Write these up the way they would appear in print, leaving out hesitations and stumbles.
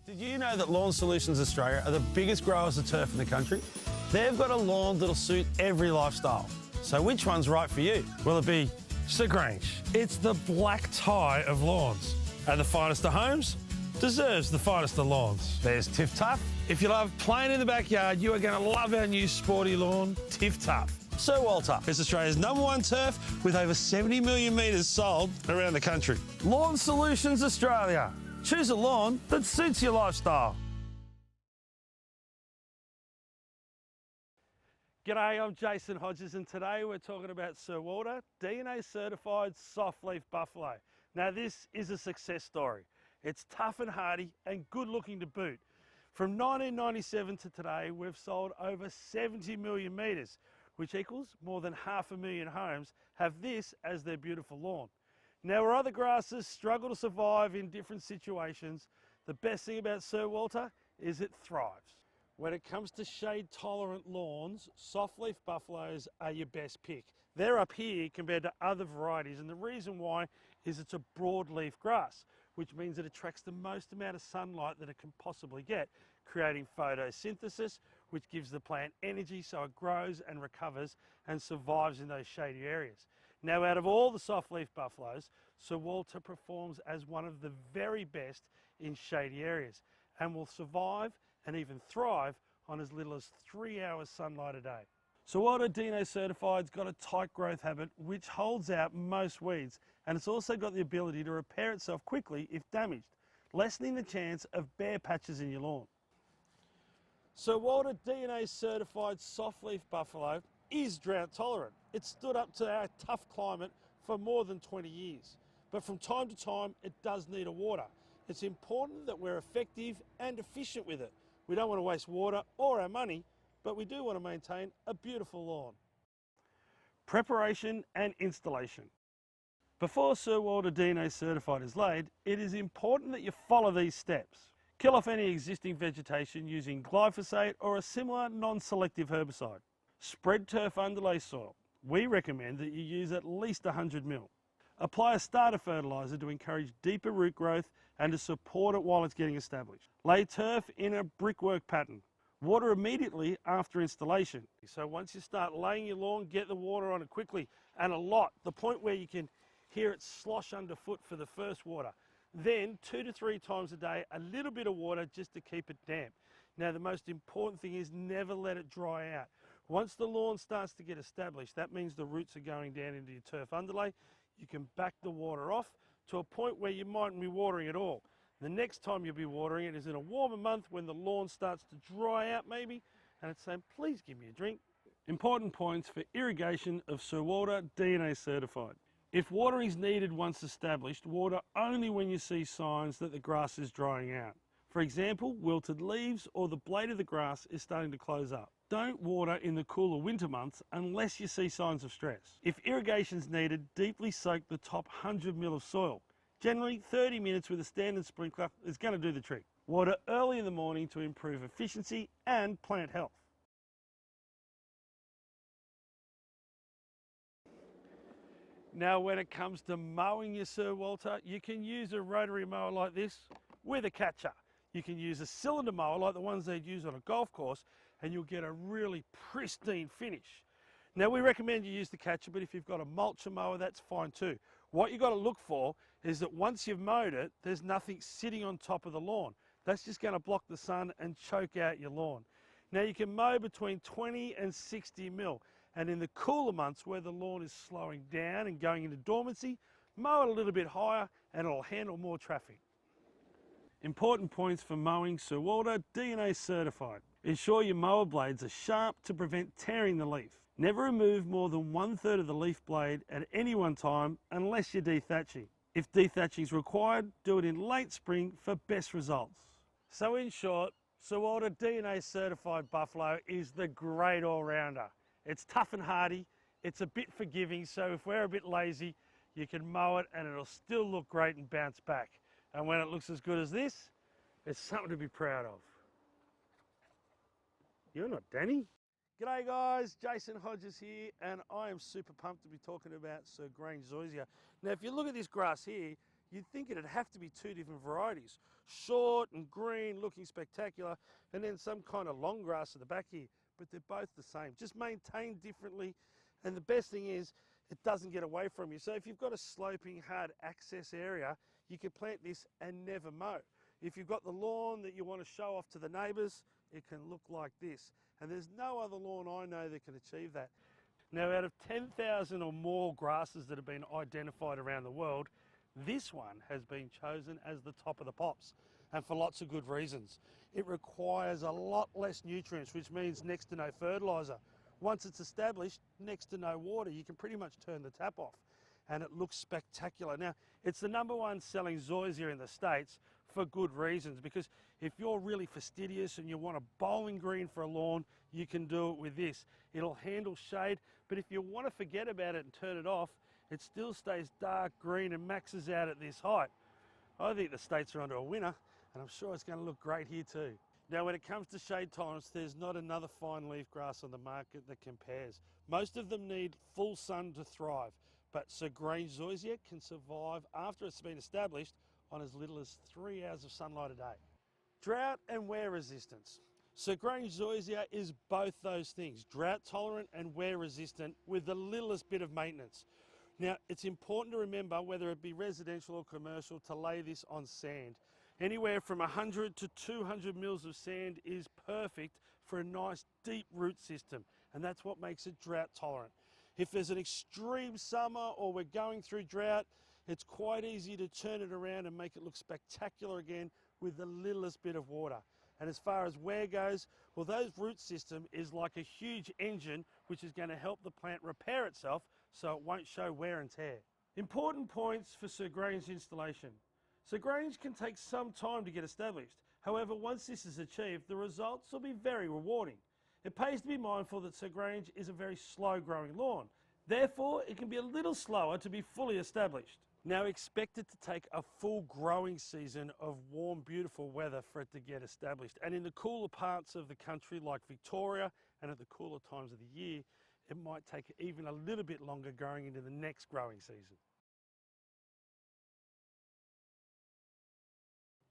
Did you know that Lawn Solutions Australia are the biggest growers of turf in the country? They've got a lawn that'll suit every lifestyle. So which one's right for you? Will it be Sir Grange? It's the black tie of lawns. And the finest of homes deserves the finest of lawns. There's Tiff Tough. If you love playing in the backyard, you are going to love our new sporty lawn, Tiff Tough. Sir Walter is Australia's #1 turf with over 70 million metres sold around the country. Lawn Solutions Australia. Choose a lawn that suits your lifestyle. G'day, I'm Jason Hodges and today we're talking about Sir Walter DNA certified soft leaf buffalo. Now this is a success story. It's tough and hardy and good looking to boot. From 1997 to today we've sold over 70 million metres, which equals more than 500,000 homes have this as their beautiful lawn. Now where other grasses struggle to survive in different situations, the best thing about Sir Walter is it thrives. When it comes to shade tolerant lawns, soft leaf buffaloes are your best pick. They're up here compared to other varieties, and the reason why is it's a broadleaf grass, which means it attracts the most amount of sunlight that it can possibly get, creating photosynthesis, which gives the plant energy so it grows and recovers and survives in those shady areas. Now out of all the soft leaf buffaloes, Sir Walter performs as one of the very best in shady areas and will survive and even thrive on as little as 3 hours sunlight a day. Sir Walter DNA Certified's got a tight growth habit which holds out most weeds, and it's also got the ability to repair itself quickly if damaged, lessening the chance of bare patches in your lawn. Sir Walter DNA Certified soft leaf buffalo is drought tolerant. It's stood up to our tough climate for more than 20 years. But from time to time, it does need a water. It's important that we're effective and efficient with it. We don't want to waste water or our money, but we do want to maintain a beautiful lawn. Preparation and installation. Before Sir Walter DNA Certified is laid, it is important that you follow these steps. Kill off any existing vegetation using glyphosate or a similar non-selective herbicide. Spread turf underlay soil. We recommend that you use at least 100 ml. Apply a starter fertiliser to encourage deeper root growth and to support it while it's getting established. Lay turf in a brickwork pattern. Water immediately after installation. So once you start laying your lawn, get the water on it quickly and a lot, the point where you can hear it slosh underfoot for the first water. Then 2 to 3 times a day, a little bit of water just to keep it damp. Now the most important thing is never let it dry out. Once the lawn starts to get established, that means the roots are going down into your turf underlay. You can back the water off to a point where you mightn't be watering at all. The next time you'll be watering it is in a warmer month when the lawn starts to dry out maybe, and it's saying, please give me a drink. Important points for irrigation of Sir Walter DNA Certified. If watering is needed once established, water only when you see signs that the grass is drying out. For example, wilted leaves or the blade of the grass is starting to close up. Don't water in the cooler winter months unless you see signs of stress. If irrigation is needed, deeply soak the top 100 ml of soil. Generally 30 minutes with a standard sprinkler is going to do the trick. Water early in the morning to improve efficiency and plant health. Now when it comes to mowing your Sir Walter, you can use a rotary mower like this with a catcher. You can use a cylinder mower like the ones they'd use on a golf course and you'll get a really pristine finish. Now we recommend you use the catcher, but if you've got a mulcher mower, that's fine too. What you've got to look for is that once you've mowed it, there's nothing sitting on top of the lawn. That's just going to block the sun and choke out your lawn. Now you can mow between 20 and 60 mil. And in the cooler months where the lawn is slowing down and going into dormancy, mow it a little bit higher and it'll handle more traffic. Important points for mowing Sir Walter DNA Certified. Ensure your mower blades are sharp to prevent tearing the leaf. Never remove more than 1/3 of the leaf blade at any one time unless you're dethatching. If dethatching is required, do it in late spring for best results. So in short, Sir Walter DNA Certified buffalo is the great all-rounder. It's tough and hardy, it's a bit forgiving, so if we're a bit lazy, you can mow it and it'll still look great and bounce back. And when it looks as good as this, it's something to be proud of. You're not Danny. G'day guys, Jason Hodges here, and I am super pumped to be talking about Sir Grange zoysia. Now if you look at this grass here, you'd think it'd have to be two different varieties. Short and green, looking spectacular, and then some kind of long grass at the back here. But they're both the same, just maintained differently. And the best thing is, it doesn't get away from you. So if you've got a sloping, hard access area, you can plant this and never mow. If you've got the lawn that you want to show off to the neighbours, it can look like this. And there's no other lawn I know that can achieve that. Now, out of 10,000 or more grasses that have been identified around the world, this one has been chosen as the top of the pops, and for lots of good reasons. It requires a lot less nutrients, which means next to no fertiliser. Once it's established, next to no water. You can pretty much turn the tap off, and it looks spectacular. Now, it's the #1 selling zoysia in the States for good reasons, because if you're really fastidious and you want a bowling green for a lawn, you can do it with this. It'll handle shade, but if you want to forget about it and turn it off, it still stays dark green and maxes out at this height. I think the States are onto a winner, and I'm sure it's going to look great here too. Now, when it comes to shade tolerance, there's not another fine leaf grass on the market that compares. Most of them need full sun to thrive, but Sir Grange zoysia can survive after it's been established on as little as 3 hours of sunlight a day. Drought and wear resistance. Sir Grange zoysia is both those things, drought tolerant and wear resistant with the littlest bit of maintenance. Now, it's important to remember, whether it be residential or commercial, to lay this on sand. Anywhere from 100 to 200 mils of sand is perfect for a nice deep root system, and that's what makes it drought tolerant. If there's an extreme summer or we're going through drought, it's quite easy to turn it around and make it look spectacular again with the littlest bit of water. And as far as wear goes, well, those root system is like a huge engine which is going to help the plant repair itself so it won't show wear and tear. Important points for Sir Grange installation. Sir Grange can take some time to get established. However, once this is achieved, the results will be very rewarding. It pays to be mindful that Sir Grange is a very slow growing lawn. Therefore, it can be a little slower to be fully established. Now, expect it to take a full growing season of warm, beautiful weather for it to get established. And in the cooler parts of the country like Victoria, and at the cooler times of the year, it might take even a little bit longer going into the next growing season.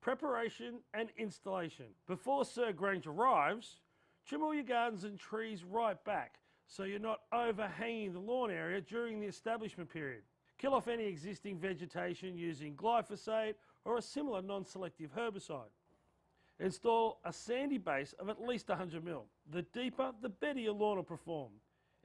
Preparation and installation. Before Sir Grange arrives, trim all your gardens and trees right back so you're not overhanging the lawn area during the establishment period. Kill off any existing vegetation using glyphosate or a similar non-selective herbicide. Install a sandy base of at least 100 mil. The deeper, the better your lawn will perform.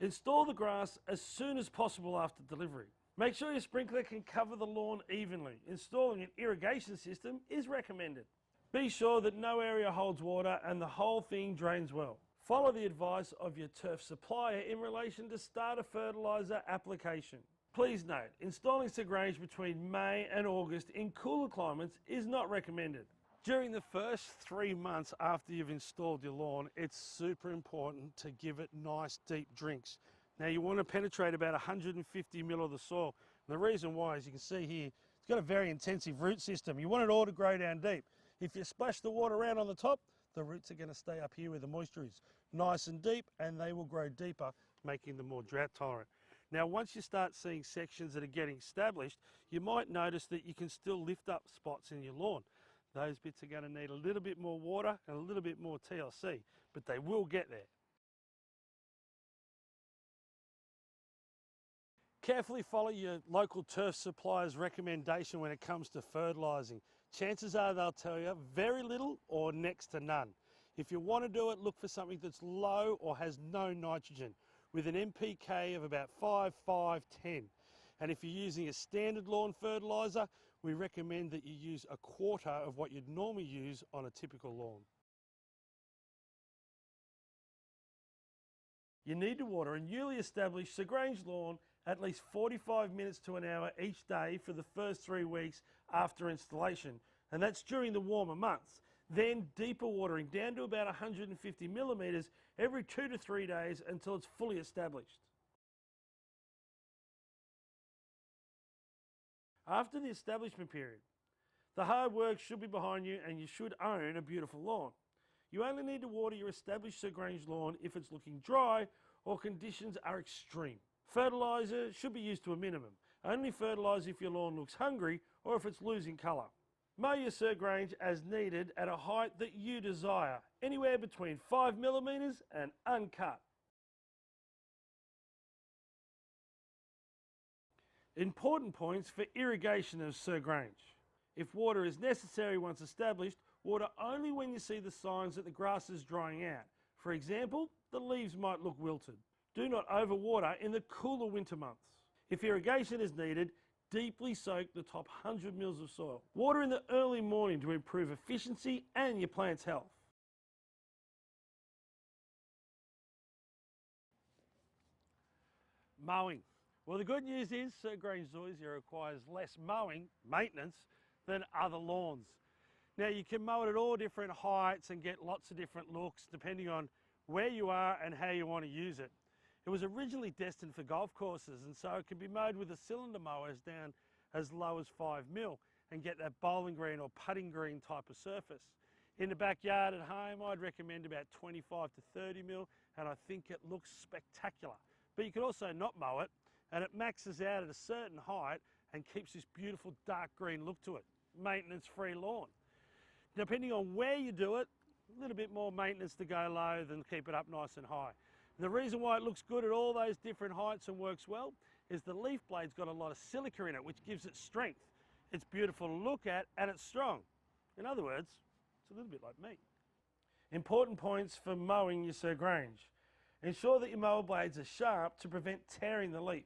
Install the grass as soon as possible after delivery. Make sure your sprinkler can cover the lawn evenly. Installing an irrigation system is recommended. Be sure that no area holds water and the whole thing drains well. Follow the advice of your turf supplier in relation to starter fertiliser application. Please note, installing Sir Grange between May and August in cooler climates is not recommended. During the first 3 months after you've installed your lawn, it's super important to give it nice deep drinks. Now, you want to penetrate about 150 mil of the soil. And the reason why, as you can see here, it's got a very intensive root system. You want it all to grow down deep. If you splash the water around on the top, the roots are going to stay up here where the moisture is. Nice and deep, and they will grow deeper, making them more drought tolerant. Now, once you start seeing sections that are getting established, you might notice that you can still lift up spots in your lawn. Those bits are going to need a little bit more water and a little bit more TLC, but they will get there. Carefully follow your local turf supplier's recommendation when it comes to fertilising. Chances are they'll tell you very little or next to none. If you want to do it, look for something that's low or has no nitrogen, with an NPK of about 5, 5, 10. And if you're using a standard lawn fertiliser, we recommend that you use a quarter of what you'd normally use on a typical lawn. You need to water a newly established Sir Grange lawn at least 45 minutes to an hour each day for the first 3 weeks after installation, and that's during the warmer months. Then deeper watering down to about 150 millimetres every 2 to 3 days until it's fully established. After the establishment period, the hard work should be behind you and you should own a beautiful lawn. You only need to water your established Sir Grange lawn if it's looking dry or conditions are extreme. Fertiliser should be used to a minimum. Only fertilise if your lawn looks hungry or if it's losing colour. Mow your surgrange as needed at a height that you desire, anywhere between 5mm and uncut. Important points for irrigation of surgrange. If water is necessary once established, water only when you see the signs that the grass is drying out. For example, the leaves might look wilted. Do not overwater in the cooler winter months. If irrigation is needed, deeply soak the top 100 mils of soil. Water in the early morning to improve efficiency and your plant's health. Mowing. Well, the good news is surgrange zoysia requires less mowing, maintenance, than other lawns. Now you can mow it at all different heights and get lots of different looks depending on where you are and how you want to use it. It was originally destined for golf courses, and so it can be mowed with a cylinder mower down as low as 5mm and get that bowling green or putting green type of surface. In the backyard at home, I'd recommend about 25 to 30mm, and I think it looks spectacular. But you can also not mow it, and it maxes out at a certain height and keeps this beautiful dark green look to it. Maintenance-free lawn. Depending on where you do it, a little bit more maintenance to go low than keep it up nice and high. The reason why it looks good at all those different heights and works well is the leaf blade's got a lot of silica in it, which gives it strength. It's beautiful to look at and it's strong. In other words, it's a little bit like me. Important points for mowing your surgrange. Ensure that your mower blades are sharp to prevent tearing the leaf.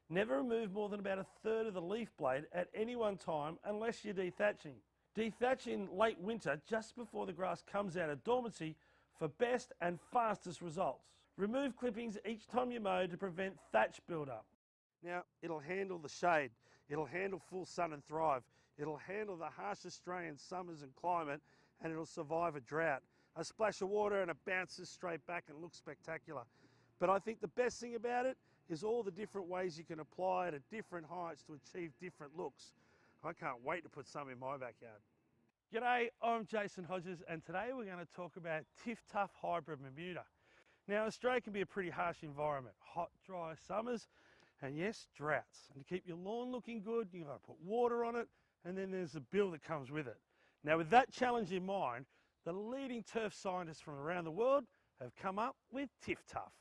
Never remove more than about a third of the leaf blade at any one time unless you're dethatching. Dethatch in late winter just before the grass comes out of dormancy for best and fastest results. Remove clippings each time you mow to prevent thatch buildup. Now, it'll handle the shade, it'll handle full sun and thrive, it'll handle the harsh Australian summers and climate, and it'll survive a drought. A splash of water and it bounces straight back and looks spectacular. But I think the best thing about it is all the different ways you can apply it at different heights to achieve different looks. I can't wait to put some in my backyard. G'day, I'm Jason Hodges, and today we're going to talk about Tiff-Tuff Hybrid Bermuda. Now, Australia can be a pretty harsh environment, hot, dry summers, and yes, droughts. And to keep your lawn looking good, you've got to put water on it, and then there's the bill that comes with it. Now, with that challenge in mind, the leading turf scientists from around the world have come up with Tiff-Tuff.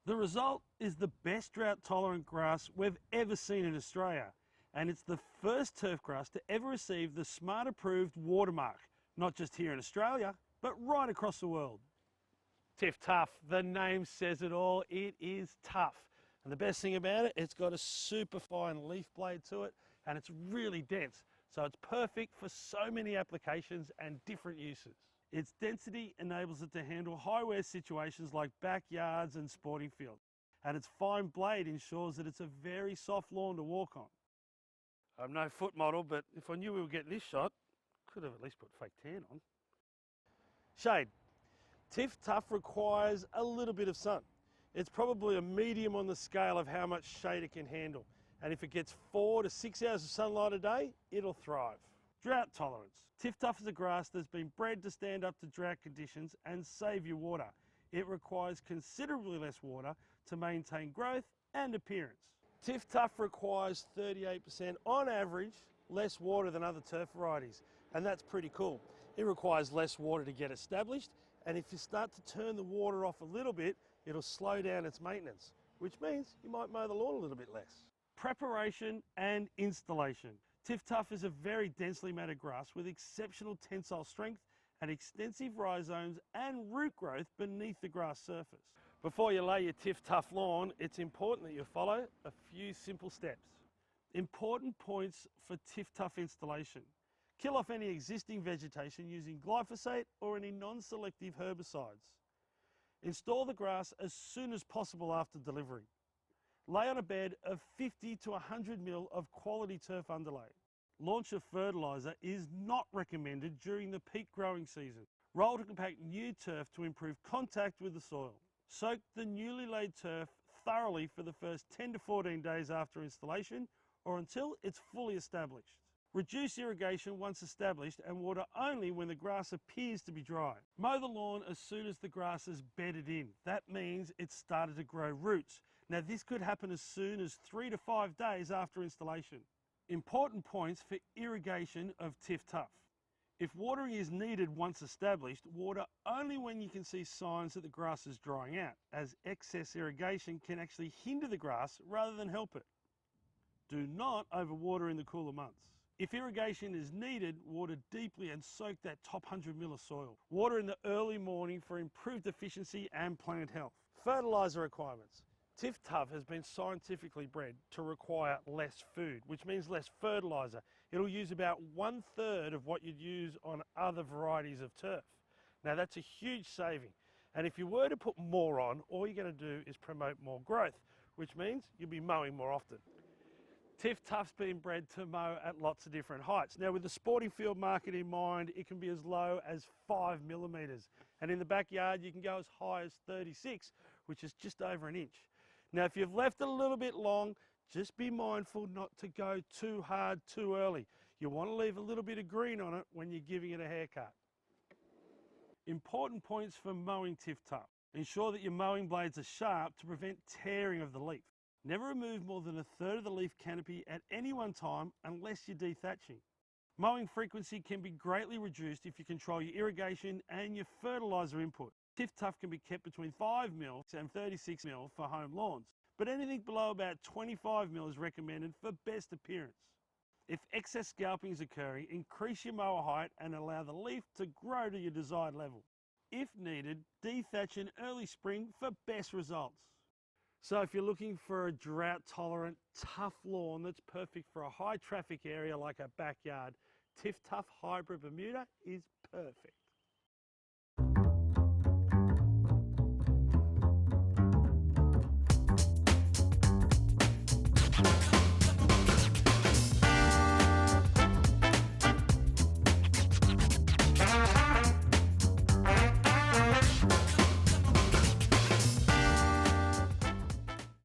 The result is the best drought-tolerant grass we've ever seen in Australia, and it's the first turf grass to ever receive the Smart Approved watermark, not just here in Australia, but right across the world. Tiff-Tuff, the name says it all, it is tough. And the best thing about it, it's got a super fine leaf blade to it, and it's really dense, so it's perfect for so many applications and different uses. Its density enables it to handle high wear situations like backyards and sporting fields, and its fine blade ensures that it's a very soft lawn to walk on. I'm no foot model, but if I knew we were getting this shot, could have at least put fake tan on. Shade. Tiff-Tuff requires a little bit of sun. It's probably a medium on the scale of how much shade it can handle, and if it gets 4 to 6 hours of sunlight a day, it'll thrive. Drought tolerance. Tiff-Tuff is a grass that's been bred to stand up to drought conditions and save you water. It requires considerably less water to maintain growth and appearance. Tiff-Tuff requires 38% on average less water than other turf varieties, and that's pretty cool. It requires less water to get established, and if you start to turn the water off a little bit, it'll slow down its maintenance, which means you might mow the lawn a little bit less. Preparation and installation. Tiff-Tuff is a very densely matted grass with exceptional tensile strength and extensive rhizomes and root growth beneath the grass surface. Before you lay your Tiff-Tuff lawn, it's important that you follow a few simple steps. Important points for Tiff-Tuff installation. Kill off any existing vegetation using glyphosate or any non-selective herbicides. Install the grass as soon as possible after delivery. Lay on a bed of 50 to 100 mil of quality turf underlay. Launch of fertiliser is not recommended during the peak growing season. Roll to compact new turf to improve contact with the soil. Soak the newly laid turf thoroughly for the first 10 to 14 days after installation or until it's fully established. Reduce irrigation once established and water only when the grass appears to be dry. Mow the lawn as soon as the grass is bedded in. That means it's started to grow roots. Now this could happen as soon as 3 to 5 days after installation. Important points for irrigation of Tiff Tuff. If watering is needed once established, water only when you can see signs that the grass is drying out, as excess irrigation can actually hinder the grass rather than help it. Do not overwater in the cooler months. If irrigation is needed, water deeply and soak that top 100 mil of soil. Water in the early morning for improved efficiency and plant health. Fertiliser requirements. Tiff Tuff has been scientifically bred to require less food, which means less fertiliser. It'll use about 1/3 of what you'd use on other varieties of turf. Now that's a huge saving. And if you were to put more on, all you're going to do is promote more growth, which means you'll be mowing more often. Tiff Tuff's been bred to mow at lots of different heights. Now with the sporting field market in mind, it can be as low as 5 millimetres. And in the backyard, you can go as high as 36, which is just over an inch. Now if you've left it a little bit long, just be mindful not to go too hard too early. You want to leave a little bit of green on it when you're giving it a haircut. Important points for mowing Tiff Tuff. Ensure that your mowing blades are sharp to prevent tearing of the leaf. Never remove more than 1/3 of the leaf canopy at any one time unless you're dethatching. Mowing frequency can be greatly reduced if you control your irrigation and your fertiliser input. Tiff Tuff can be kept between 5 mil and 36 mil for home lawns, but anything below about 25 mil is recommended for best appearance. If excess scalping is occurring, increase your mower height and allow the leaf to grow to your desired level. If needed, dethatch in early spring for best results. So if you're looking for a drought-tolerant, tough lawn that's perfect for a high-traffic area like a backyard, Tiff Tuff Hybrid Bermuda is perfect.